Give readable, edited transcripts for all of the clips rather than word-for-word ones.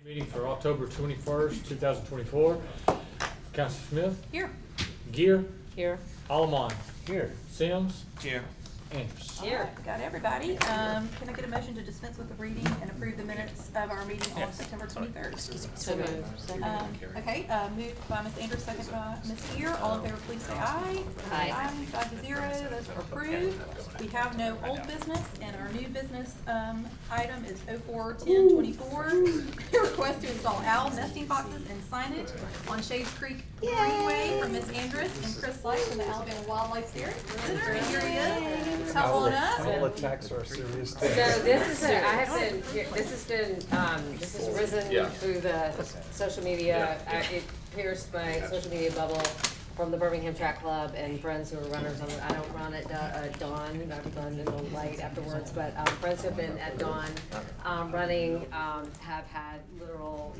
Meeting for October 21st, 2024. Councilor Smith? Here. Gear? Here. Allemon? Here. Sims? Here. Andrews? All right, got everybody. Can I get a motion to dispense with the reading and approve the minutes of our meeting on September 23rd? So moved. Okay, moved by Ms. Andrews, second by Ms. Gear. All in favor, please say aye. Aye. 5-0, those are approved. We have no old business, and our new business, item is 04-1024. Request to install owl nesting boxes and signage on Shades Creek Greenway from Ms. Andrews and Chris Light from the Alabama Wildlife Center. Here he is. Come on up. All attacks are serious. So this has risen through the social media. It pierced my social media bubble from the Birmingham Track Club and friends who are runners. I don't run at dawn. I've run in the light afterwards, but friends who have been at dawn running have had literal,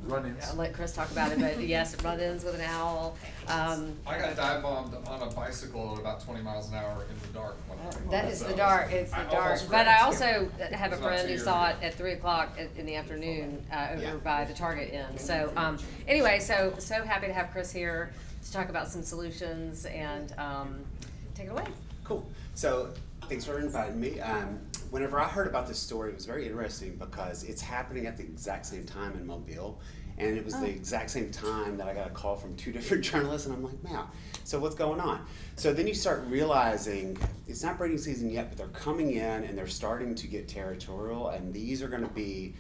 Run-ins. I'll let Chris talk about it, but yes, run-ins with an owl. I got dive bombed on a bicycle at about 20 miles an hour in the dark one night. That is So the dark, it's the I dark. almost But I crashed. also have a It's not friend too who years saw it ago. at 3 o'clock in the afternoon, over by the Target Inn. So, anyway, so happy to have Chris here to talk about some solutions and, take it away. Cool. So thanks for inviting me. Whenever I heard about this story, it was very interesting because it's happening at the exact same time in Mobile. And it was the exact same time that I got a call from two different journalists, and I'm like, man, so what's going on? So then you start realizing it's not breeding season yet, but they're coming in and they're starting to get territorial, and these are going to be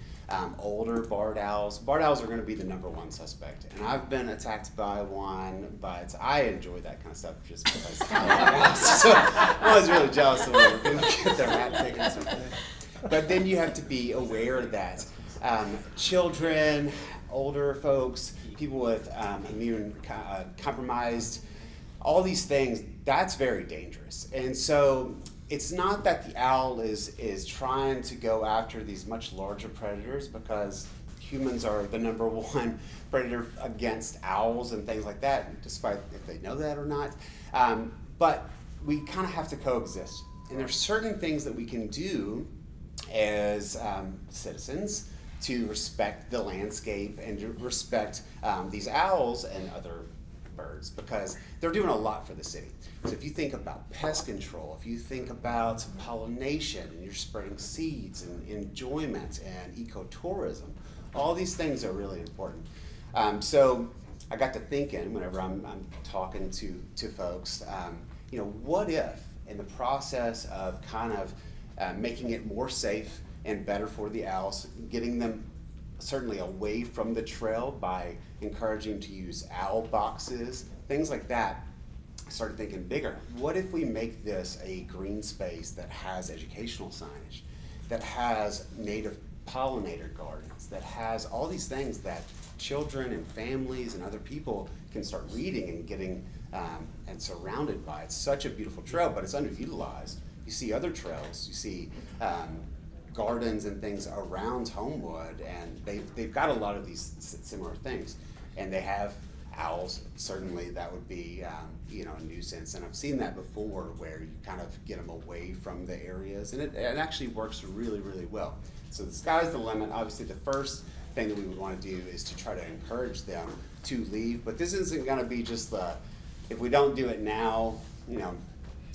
older barred owls. Barred owls are going to be the #1 suspect, and I've been attacked by one, but I enjoy that kind of stuff just because I like owls. So I was really jealous of them. They get their rat taken or something. But then you have to be aware that children, older folks, people with immune compromised, all these things, that's very dangerous. And so it's not that the owl is trying to go after these much larger predators, because humans are the #1 predator against owls and things like that, despite if they know that or not. But we kind of have to coexist. And there's certain things that we can do as citizens to respect the landscape and to respect these owls and other birds, because they're doing a lot for the city. So if you think about pest control, if you think about pollination, and you're spreading seeds and enjoyment and ecotourism, all these things are really important. So I got to thinking whenever I'm talking to folks, what if in the process of kind of making it more safe and better for the owls, getting them certainly away from the trail by encouraging to use owl boxes, things like that. I started thinking bigger. What if we make this a green space that has educational signage, that has native pollinator gardens, that has all these things that children and families and other people can start reading and getting and surrounded by. It's such a beautiful trail, but it's underutilized. You see other trails, you see gardens and things around Homewood, and they've got a lot of these similar things, and they have owls. Certainly that would be a nuisance, and I've seen that before where you kind of get them away from the areas, and it actually works really, really well. So the sky's the limit. Obviously the first thing that we would want to do is to try to encourage them to leave, but this isn't going to be just if we don't do it now,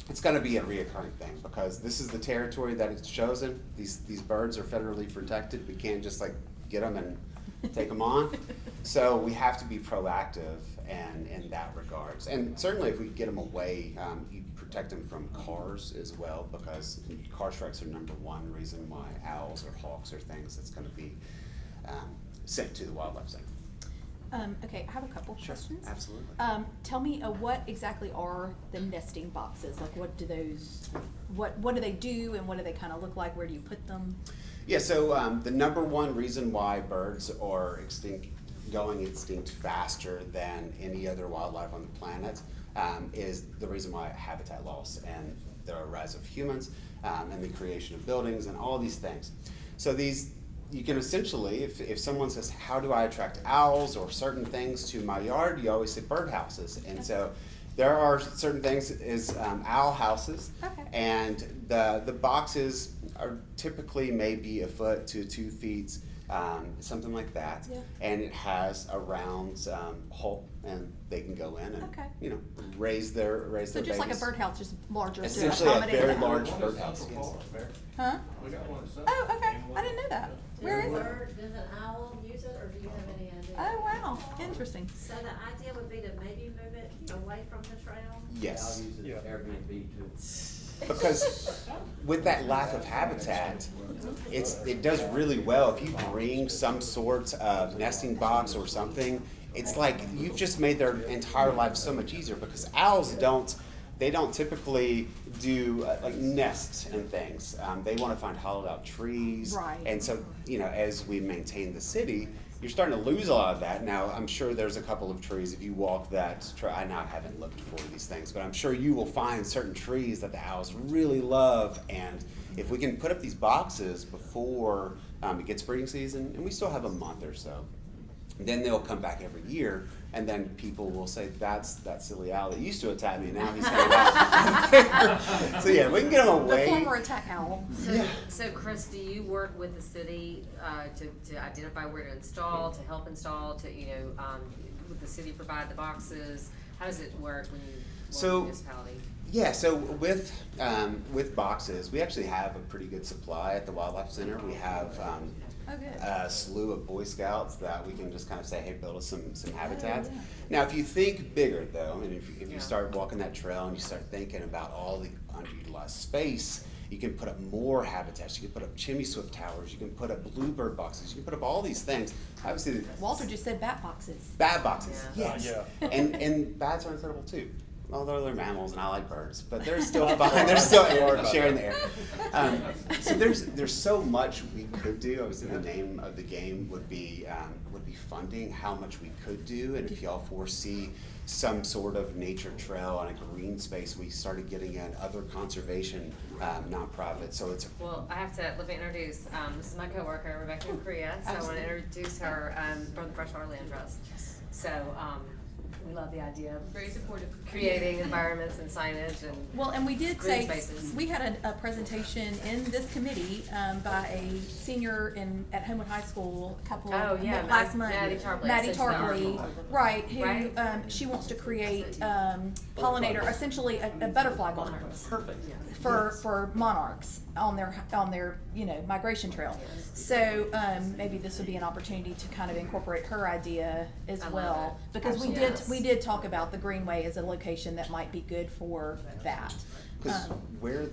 it's going to be a reoccurring thing, because this is the territory that it's chosen. These birds are federally protected. We can't just get them and take them on. So we have to be proactive and in that regards. And certainly if we get them away, you protect them from cars as well, because car strikes are #1 reason why owls or hawks or things that's going to be sent to the wildlife center. Okay, I have a couple questions. Absolutely. Tell me, what exactly are the nesting boxes? Like, what do they do, and what do they kind of look like? Where do you put them? Yeah, so the #1 reason why birds are going extinct faster than any other wildlife on the planet is the reason why habitat loss and the rise of humans and the creation of buildings and all these things. So you can essentially, if someone says, how do I attract owls or certain things to my yard, you always say birdhouses. And so there are certain things as owl houses. Okay. And the boxes are typically maybe 1 foot to 2 feet something like that. Yeah. And it has a round hole, and they can go in and, Okay. you know, raise their So just like a birdhouse, just larger to Essentially a accommodate very that. large birdhouse, yes. Huh? Oh, okay, I didn't know that. Where is it? Does an owl use it, or do you have any idea? Oh, wow, interesting. So the idea would be to maybe move it away from the trail? Yes. Yeah. Airbnb too. Because with that lack of habitat, it does really well. If you bring some sort of nesting box or something, it's like you've just made their entire life so much easier, because owls don't typically do like nests and things. They want to find hollowed out trees. Right. And so, you know, as we maintain the city, you're starting to lose a lot of that. Now, I'm sure there's a couple of trees, if you walk that trail, I now haven't looked for these things, but I'm sure you will find certain trees that the owls really love. And if we can put up these boxes before it gets breeding season, and we still have a month or so, then they'll come back every year, and then people will say, that's that silly owl that used to attack me, now he's hanging out. So yeah, we can get them away. The former attack owl. So Chris, do you work with the city, to identify where to install, to help install, to, you know, would the city provide the boxes? How does it work when you work with So- the municipality? Yeah, so with boxes, we actually have a pretty good supply at the Wildlife Center. We have Oh, good. a slew of Boy Scouts that we can just kind of say, hey, build us some habitat. yeah. Now, if you think bigger though, and if Yeah. you start walking that trail and you start thinking about all the underutilized space, you can put up more habitats. You can put up chimney swift towers. You can put up bluebird boxes. You can put up all these things. Obviously, Walter just said bat boxes. bat boxes, Yeah. yes. Yeah. And bats are incredible too. Although they're mammals and I like birds, but they're still fine. They're still sharing the air. So there's so much we could do. Obviously, the name of the game would be funding how much we could do, and if y'all foresee some sort of nature trail on a green space, we started getting in other conservation nonprofits. So it's Well, I have to, let me introduce, this is my coworker, Rebecca Korea, so I want to introduce her, from the Freshwater Land Trust. So, we love the idea of Very supportive. creating environments and signage and. Well, and we did Green say, spaces. we had a presentation in this committee, by a senior at Homewood High School, a couple, Oh, yeah, last month. Maddie Tarpley. Maddie Essentially Tarpley, our- right, who, Right? she wants to create, pollinator, essentially a butterfly gardens. perfect. For monarchs on their migration trail. So maybe this would be an opportunity to kind of incorporate her idea as I love well, it. because Yes. we did talk about the Greenway as a location that might be good for that. Because where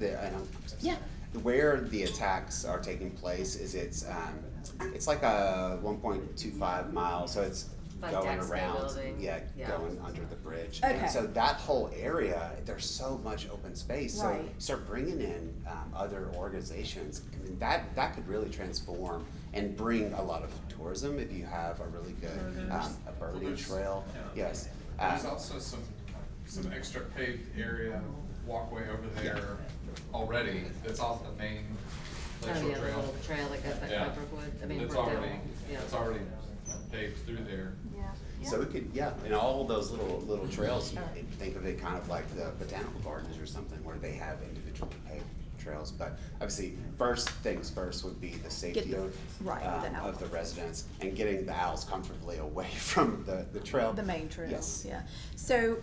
Yeah. where the attacks are taking place is it's like a 1.25 mile, so it's Like going Dexter around, building. yeah, Yeah. going under the bridge. Okay. And so that whole area, there's so much open space. So Right. start bringing in other organizations. I mean, that could really transform and bring a lot of tourism if you have a really good a birding trail. Yes. There's also some extra paved area, walkway over there already, that's off the main Oh, glacial yeah, the trail. little trail that goes back Yeah. to Brookwood, I mean, It's Brookdale. already, Yeah. it's already paved through there. Yeah. So it could, yeah, and all those little trails, think of it kind of like the botanical gardens or something where they have individually paved trails. But obviously, first things first would be the safety the- of, right, the owl. of the residents and getting the owls comfortably away from the trail. The main trail, Yes. yeah. So,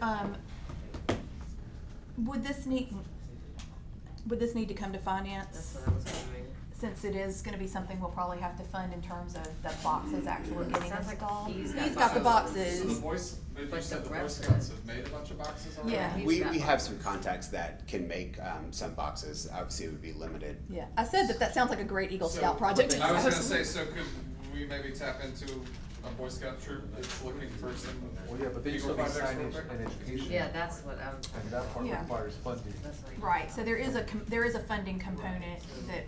would this need to come to finance? That's what I was wondering. Since it is gonna be something we'll probably have to fund in terms of the boxes actually getting Sounds like installed? he's He's got got the So boxes. the boys, you But said the the Boy rest of Scouts it- have made a bunch of boxes already? Yeah. He's We got have boxes. some contacts that can make some boxes. Obviously, it would be limited. Yeah, I said that sounds like a great Eagle So- Scout project. I was gonna say, so could we maybe tap into a Boy Scout troop that's looking for some Well, yeah, but then you Eagle still need projects real signage quick? and education. Yeah, that's what I'm, And that part Yeah. requires funding. that's what. Right, so there is a funding component that,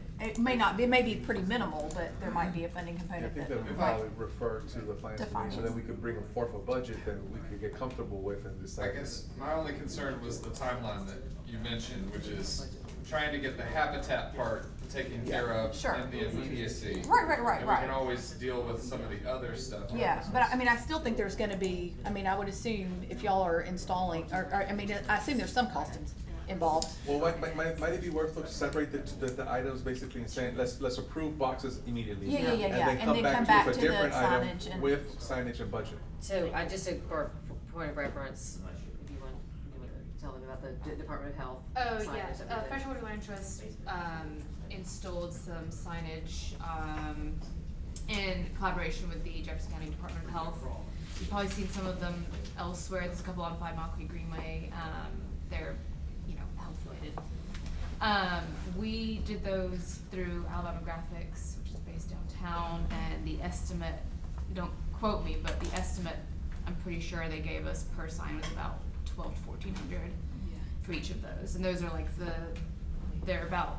it may be pretty minimal, but there might be a funding Yeah, I component think that. that would right. probably refer to the finance To committee, so finance. then we could bring forth a budget that we could get comfortable with and I decide. guess my only concern was the timeline that you mentioned, which is trying to get the habitat part taken care of Sure. in the immediacy. Right, And we can always deal with some of the other stuff. Yeah, but I mean, I still think there's gonna be, I mean, I would assume if y'all are installing, or I mean, I assume there's some cost involved. Well, might it be worth to separate the items basically and saying, let's approve boxes immediately? Yeah. And then come back to a the different item signage and. with signage and budget. So I just, for point of reference, if you want to tell them about the Department of Health. Oh, signage yeah, that we did. Freshwater Land Trust, installed some signage, in collaboration with the Jefferson County Department of Health. You've probably seen some of them elsewhere, there's a couple on 5 Mile Creek Greenway, they're, health related. We did those through Alabama Graphics, which is based downtown, and the estimate, don't quote me, but the estimate, I'm pretty sure they gave us per sign was about 1,200 to 1,400 for each of those, and those are like they're about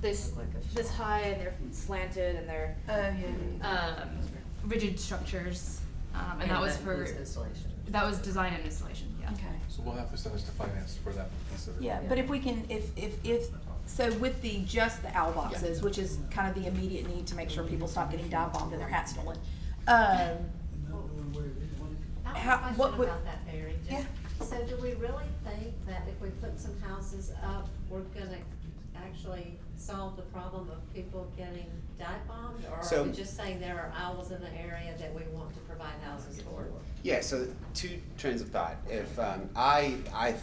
this high, and they're slanted, and they're rigid structures, and that was for Installation. that was design and installation. Yeah. Okay. So we'll have to send us to finance for that piece of it. Yeah, but if we can, if, so with just the owl boxes, which is kind of the immediate need to make sure people stop getting dive bombed and their hats stolen. I How- have a what question would- about that, Mary. Yeah. So do we really think that if we put some houses up, we're gonna actually solve the problem of people getting dive bombed? Or So- are we just saying there are owls in the area that we want to provide houses for? Yeah, so two trains of thought. If I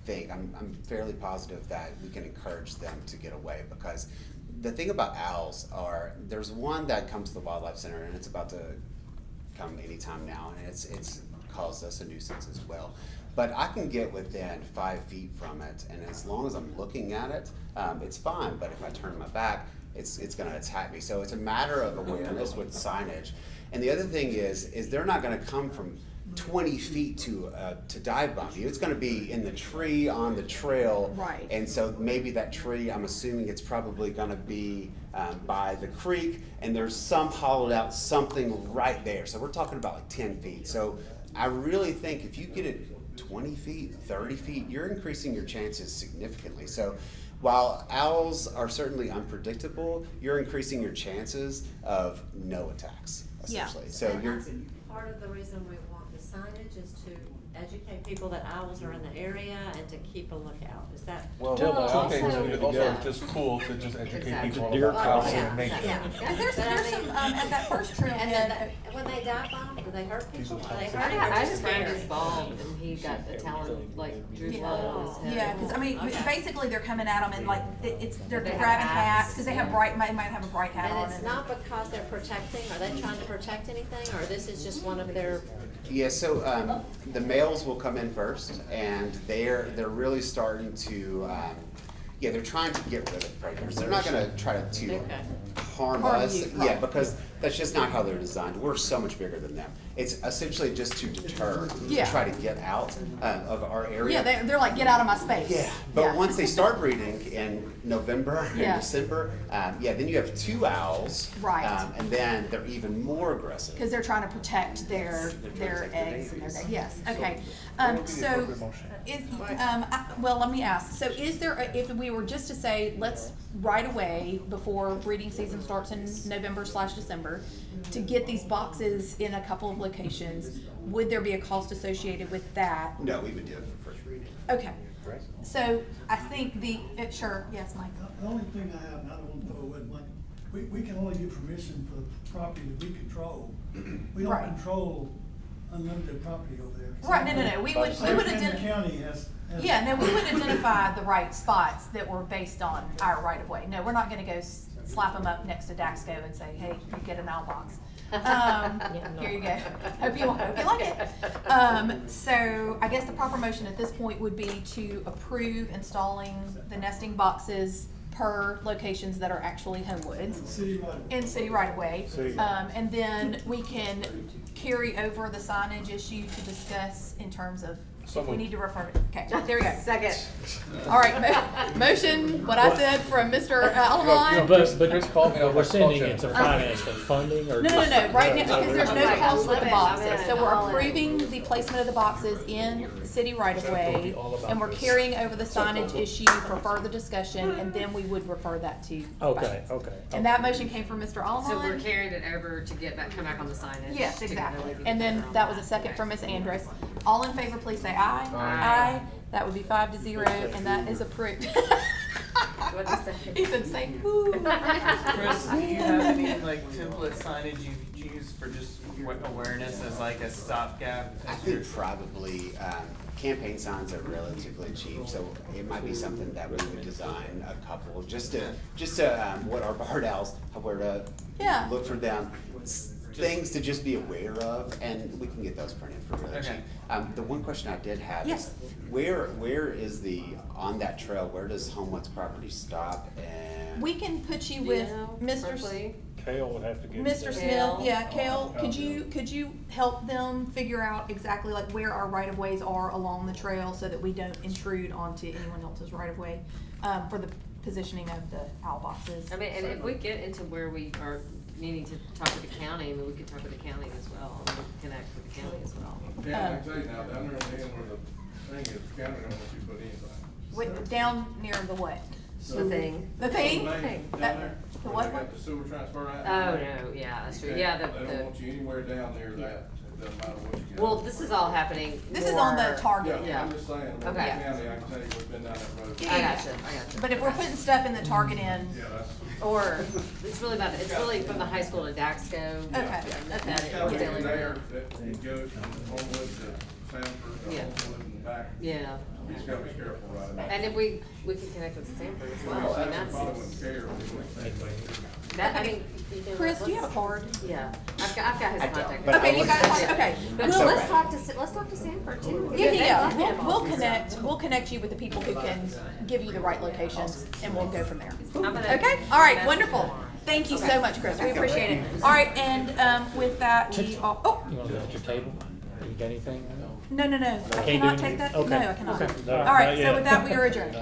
think I'm fairly positive that we can encourage them to get away, because the thing about owls are there's one that comes to the wildlife center and it's about to come anytime now, and it's caused us a nuisance as well. But I can get within 5 feet from it, and as long as I'm looking at it, it's fine. But if I turn my back, it's going to attack me. So it's a matter of awareness with signage. And the other thing is they're not going to come from 20 feet to dive bomb you. It's going to be in the tree on the trail. Right. And so maybe that tree, I'm assuming it's probably going to be by the creek, and there's some hollowed out something right there. So we're talking about like 10 feet. So I really think if you get it 20 feet, 30 feet, you're increasing your chances significantly. So while owls are certainly unpredictable, you're increasing your chances of no attacks, essentially. Yeah. So And you're, that's part of the reason we want the signage is to educate people that owls are in the area and to keep a lookout. Is that? Well, Well, also, also- it's just cool to just educate Exactly. people Deer about Oh, owls yeah, and nature. yeah. Cause there's But I some, mean- at that first trail. And then when they dive bomb, do they hurt people? Are they I hurting or had just a friend scared? who's bald and he got a talon, like, drew blood on his head. Yeah, cause I mean, Okay. basically they're coming at them and like, they're They have grabbing hats. hats, cause they have might have a bright hat on. And it's not because they're protecting, are they trying to protect anything, or this is just one of their, yeah, so the males will come in first, and they're really starting to, they're trying to get rid of predators. They're not gonna try to Okay. harm Harm us, you, yeah, right. because that's just not how they're designed. We're so much bigger than them. It's essentially just to deter, Yeah. to try to get out of our area. Yeah, they're like, get out of my space. Yeah, but once they start breeding in November Yeah. and December, then you have 2 owls. Right. And then they're even more aggressive. Cause they're trying to protect their They're trying to protect their eggs and their, babies. yes, okay. What would be the So, appropriate motion? well, let me ask, so is there, if we were just to say, let's right away, before breeding season starts in November/December, to get these boxes in a couple of locations, would there be a cost associated with that? No, we would do it for free. Okay, so I think sure, yes, Mike. The only thing I have, and I don't want to throw away, Mike, we can only give permission for property that we control. We Right. don't control unlimited property over there. Right, no, we would Hamilton identify. County has. Yeah, no, we would identify the right spots that were based on our right of way. No, we're not gonna go slap them up next to Daxco and say, hey, you get an owl box. Here you go. Hope you like it. So I guess the proper motion at this point would be to approve installing the nesting boxes per locations that are actually Homewoods City right. in city right of way. And then we can carry over the signage issue to discuss in terms of if we need to refer it. Okay, there we go. Second. All right, motion, what I said from Mr. Alhamon. But we're sending it to finance for funding or? No, right now, because there's no Right, cost with the I'm boxes, in, so we're all in. approving the placement of the boxes in city right of way, and we're carrying over the signage issue for further discussion, and then we would refer that to Okay, finance. okay. And that motion came from Mr. So we're Alhamon? carrying it over to come back on the signage. Yes, to exactly. really be And then clear on that was a second from Ms. Andrus. All in favor, please say aye. Aye. That would be 5-0, and that is approved. What'd you say? He said, say woo. Chris, do you have any like template signage you use for just awareness as like a stopgap? I think probably, campaign signs are relatively cheap, so it might be something that we would design a couple, just to, what our Bard Owls, where to Yeah. look for them. Things to just be aware of, and we can get those printed for really Okay. cheap. The one question I did have Yes. is, where is on that trail, where does Homewood's property stop and? We can put you Do with know, Mr. roughly? Kale would have to give. Mr. Smith, Kale. yeah, Kale, could you help them figure out exactly like where our right of ways are along the trail so that we don't intrude onto anyone else's right of way, for the positioning of the owl boxes? I mean, and if we get into where we are needing to talk to the county, I mean, we could talk with the county as well, and we can connect with the county as well. Yeah, I can tell you now, down there at the end where the thing is, the county don't want you to put anything. Wait, down near the what? The thing. The thing? Down there, The where what? they got the sewer transfer out. Oh, no, yeah, that's true, yeah, They don't the, want you anywhere down near that, it doesn't matter what you got. well, this is all happening This is on the more- target. Yeah, Yeah. I'm just saying, where the Okay. county, I can tell you what's been down that road. I gotcha. But if we're putting stuff in the target end, Yeah, that's. Or, it's really from the high school to Daxco. Okay. That It's is kind of daily there, road. that it goes from Homewood to Sanford, to Yeah. Homewood and back. Yeah, You just gotta be careful right about and if we can connect with Sanford as well, I mean, Sanford probably that's, wouldn't care if they that, I mean. Chris, do you have a card? Yeah, I've got his I don't, contact. but I Okay, you would- got it, okay. But It's let's okay. talk to Sanford too. Yeah, They love we'll animals. connect, we'll connect you with the people who can give you the right locations, and we'll go from there. I'm gonna- Okay, all right, message wonderful. them. Thank you so much, Chris, we appreciate it. All right, and, with that, we are, oh, You wanna look at your table? You got anything? no, I Can't do cannot take anything? that, no, Okay. I cannot. Okay. All right, Not so yet. with that, we are adjourned.